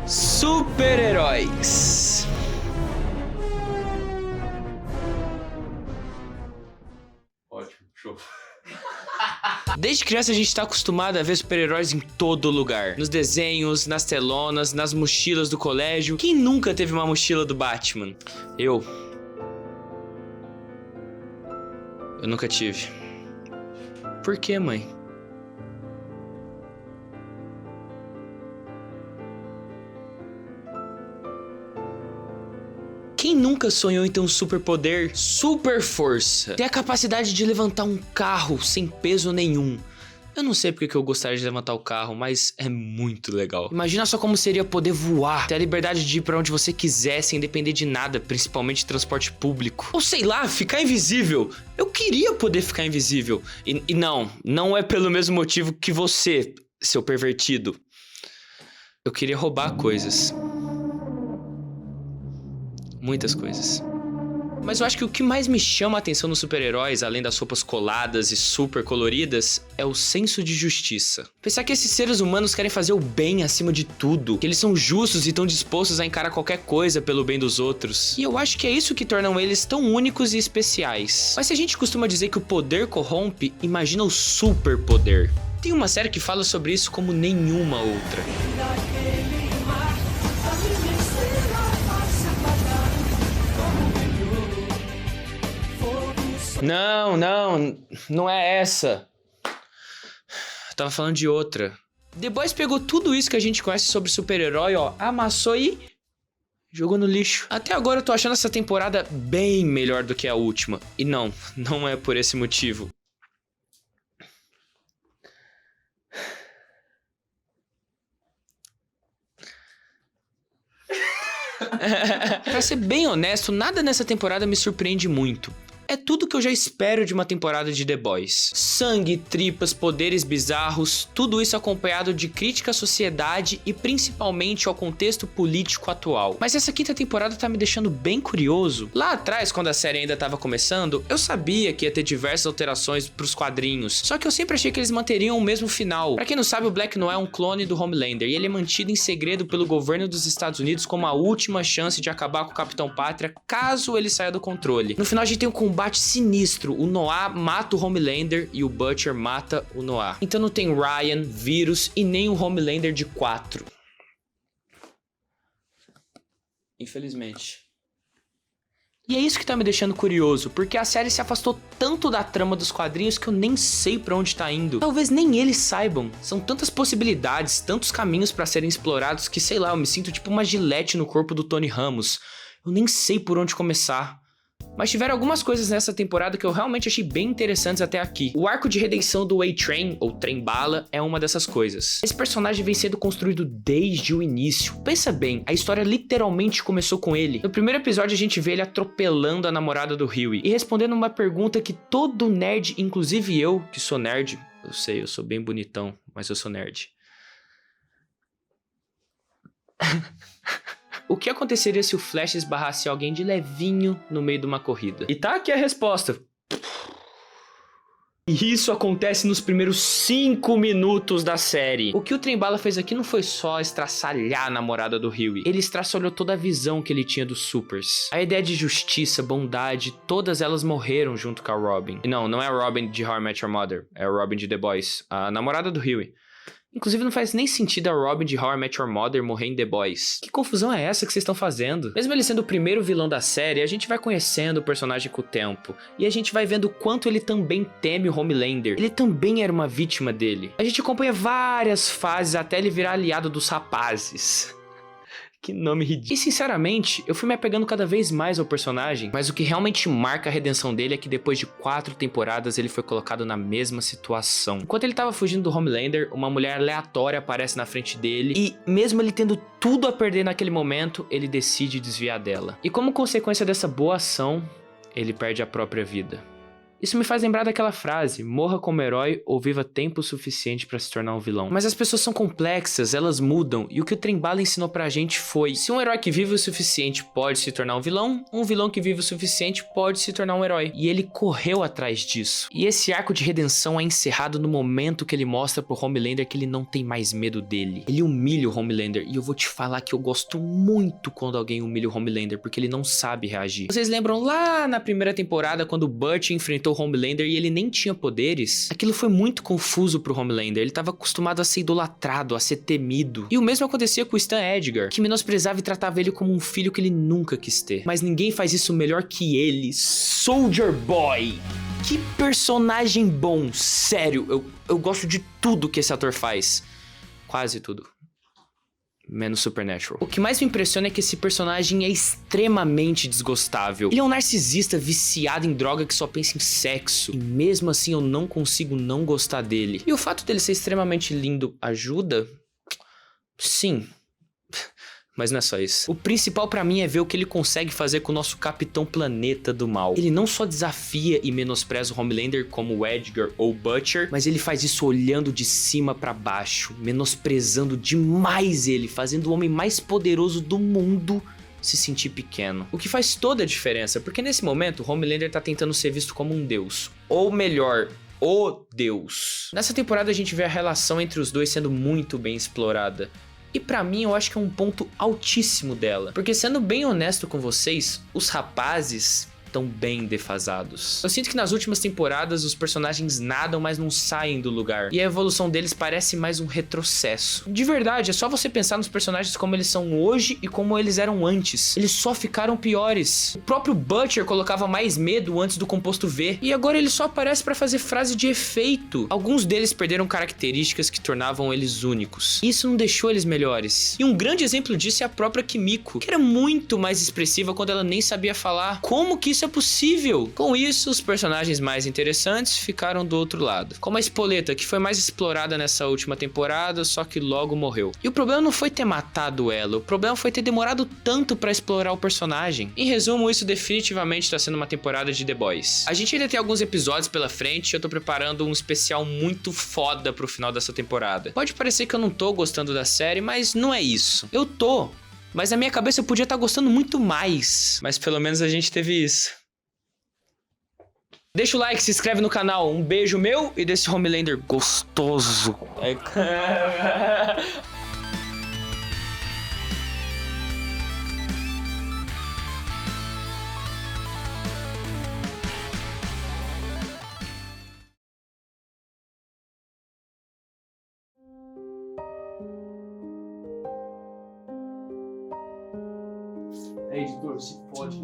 Super-heróis. Ótimo, show. Desde criança a gente tá acostumado a ver super-heróis em todo lugar. Nos desenhos, nas telonas, nas mochilas do colégio. Quem nunca teve uma mochila do Batman? Eu nunca tive. Por quê, mãe? Quem nunca sonhou em ter um superpoder, super força? Ter a capacidade de levantar um carro sem peso nenhum. Eu não sei porque que eu gostaria de levantar o carro, mas é muito legal. Imagina só como seria poder voar, ter a liberdade de ir pra onde você quiser sem depender de nada, principalmente transporte público. Ou sei lá, ficar invisível. Eu queria poder ficar invisível. E não é pelo mesmo motivo que você, seu pervertido. Eu queria roubar coisas. Muitas coisas. Mas eu acho que o que mais me chama a atenção nos super-heróis, além das roupas coladas e super coloridas, é o senso de justiça. Pensar que esses seres humanos querem fazer o bem acima de tudo, que eles são justos e estão dispostos a encarar qualquer coisa pelo bem dos outros. E eu acho que é isso que tornam eles tão únicos e especiais. Mas se a gente costuma dizer que o poder corrompe, imagina o superpoder. Tem uma série que fala sobre isso como nenhuma outra. Não é essa. Eu tava falando de outra. The Boys pegou tudo isso que a gente conhece sobre super-herói, ó, amassou e jogou no lixo. Até agora eu tô achando essa temporada bem melhor do que a última. E não é por esse motivo. Pra ser bem honesto, nada nessa temporada me surpreende muito. É tudo que eu já espero de uma temporada de The Boys. Sangue, tripas, poderes bizarros, tudo isso acompanhado de crítica à sociedade e principalmente ao contexto político atual. Mas essa quinta temporada tá me deixando bem curioso. Lá atrás, quando a série ainda tava começando, eu sabia que ia ter diversas alterações pros quadrinhos, só que eu sempre achei que eles manteriam o mesmo final. Pra quem não sabe, o Black Noir é um clone do Homelander e ele é mantido em segredo pelo governo dos Estados Unidos como a última chance de acabar com o Capitão Pátria caso ele saia do controle. No final a gente tem um combate sinistro, o Noir mata o Homelander e o Butcher mata o Noir. Então não tem Ryan, Vírus e nem o Homelander de 4. Infelizmente. E é isso que tá me deixando curioso, porque a série se afastou tanto da trama dos quadrinhos que eu nem sei pra onde tá indo. Talvez nem eles saibam. São tantas possibilidades, tantos caminhos pra serem explorados que, sei lá, eu me sinto tipo uma gilete no corpo do Tony Ramos. Eu nem sei por onde começar. Mas tiveram algumas coisas nessa temporada que eu realmente achei bem interessantes até aqui. O arco de redenção do A-Train, ou Trem-Bala, é uma dessas coisas. Esse personagem vem sendo construído desde o início. Pensa bem, a história literalmente começou com ele. No primeiro episódio a gente vê ele atropelando a namorada do Huey e respondendo uma pergunta que todo nerd, inclusive eu, que sou nerd, eu sei, eu sou bem bonitão, mas eu sou nerd. O que aconteceria se o Flash esbarrasse alguém de levinho no meio de uma corrida? E tá aqui a resposta. E isso acontece nos primeiros 5 minutos da série. O que o Trem-Bala fez aqui não foi só estraçalhar a namorada do Huey. Ele estraçalhou toda a visão que ele tinha dos supers. A ideia de justiça, bondade, todas elas morreram junto com a Robin. E não é a Robin de How I Met Your Mother. É a Robin de The Boys, a namorada do Huey. Inclusive não faz nem sentido a Robin de How I Met Your Mother morrer em The Boys. Que confusão é essa que vocês estão fazendo? Mesmo ele sendo o primeiro vilão da série, a gente vai conhecendo o personagem com o tempo. E a gente vai vendo o quanto ele também teme o Homelander. Ele também era uma vítima dele. A gente acompanha várias fases até ele virar aliado dos rapazes. Que nome ridículo. E sinceramente, eu fui me apegando cada vez mais ao personagem, mas o que realmente marca a redenção dele é que depois de 4 temporadas ele foi colocado na mesma situação. Enquanto ele tava fugindo do Homelander, uma mulher aleatória aparece na frente dele e, mesmo ele tendo tudo a perder naquele momento, ele decide desviar dela. E como consequência dessa boa ação, ele perde a própria vida. Isso me faz lembrar daquela frase, morra como herói ou viva tempo suficiente pra se tornar um vilão. Mas as pessoas são complexas, elas mudam, e o que o Trem-Bala ensinou pra gente foi, se um herói que vive o suficiente pode se tornar um vilão que vive o suficiente pode se tornar um herói. E ele correu atrás disso. E esse arco de redenção é encerrado no momento que ele mostra pro Homelander que ele não tem mais medo dele. Ele humilha o Homelander, e eu vou te falar que eu gosto muito quando alguém humilha o Homelander, porque ele não sabe reagir. Vocês lembram lá na primeira temporada, quando o Butch enfrentou o Homelander e ele nem tinha poderes? Aquilo foi muito confuso pro Homelander, ele tava acostumado a ser idolatrado, a ser temido. E o mesmo acontecia com o Stan Edgar, que menosprezava e tratava ele como um filho que ele nunca quis ter. Mas ninguém faz isso melhor que ele, Soldier Boy! Que personagem bom, sério, eu gosto de tudo que esse ator faz. Quase tudo. Menos Supernatural. O que mais me impressiona é que esse personagem é extremamente desgostável. Ele é um narcisista viciado em droga que só pensa em sexo. E mesmo assim eu não consigo não gostar dele. E o fato dele ser extremamente lindo ajuda? Sim. Mas não é só isso. O principal pra mim é ver o que ele consegue fazer com o nosso Capitão Planeta do Mal. Ele não só desafia e menospreza o Homelander como o Edgar ou o Butcher, mas ele faz isso olhando de cima pra baixo, menosprezando demais ele, fazendo o homem mais poderoso do mundo se sentir pequeno. O que faz toda a diferença, porque nesse momento o Homelander tá tentando ser visto como um deus. Ou melhor, o deus. Nessa temporada a gente vê a relação entre os dois sendo muito bem explorada. E pra mim eu acho que é um ponto altíssimo dela. Porque sendo bem honesto com vocês, os rapazes estão bem defasados. Eu sinto que nas últimas temporadas os personagens nadam, mas não saem do lugar. E a evolução deles parece mais um retrocesso. De verdade, é só você pensar nos personagens como eles são hoje e como eles eram antes. Eles só ficaram piores. O próprio Butcher colocava mais medo antes do composto V. E agora ele só aparece pra fazer frase de efeito. Alguns deles perderam características que tornavam eles únicos. E isso não deixou eles melhores. E um grande exemplo disso é a própria Kimiko, que era muito mais expressiva quando ela nem sabia falar. Como que isso é possível? Com isso, os personagens mais interessantes ficaram do outro lado. Como a Spoleta, que foi mais explorada nessa última temporada, só que logo morreu. E o problema não foi ter matado ela, o problema foi ter demorado tanto pra explorar o personagem. Em resumo, isso definitivamente tá sendo uma temporada de The Boys. A gente ainda tem alguns episódios pela frente e eu tô preparando um especial muito foda pro final dessa temporada. Pode parecer que eu não tô gostando da série, mas não é isso. Eu tô. Mas na minha cabeça eu podia estar gostando muito mais. Mas pelo menos a gente teve isso. Deixa o like, se inscreve no canal. Um beijo meu e desse Homelander gostoso. Editor, se pode.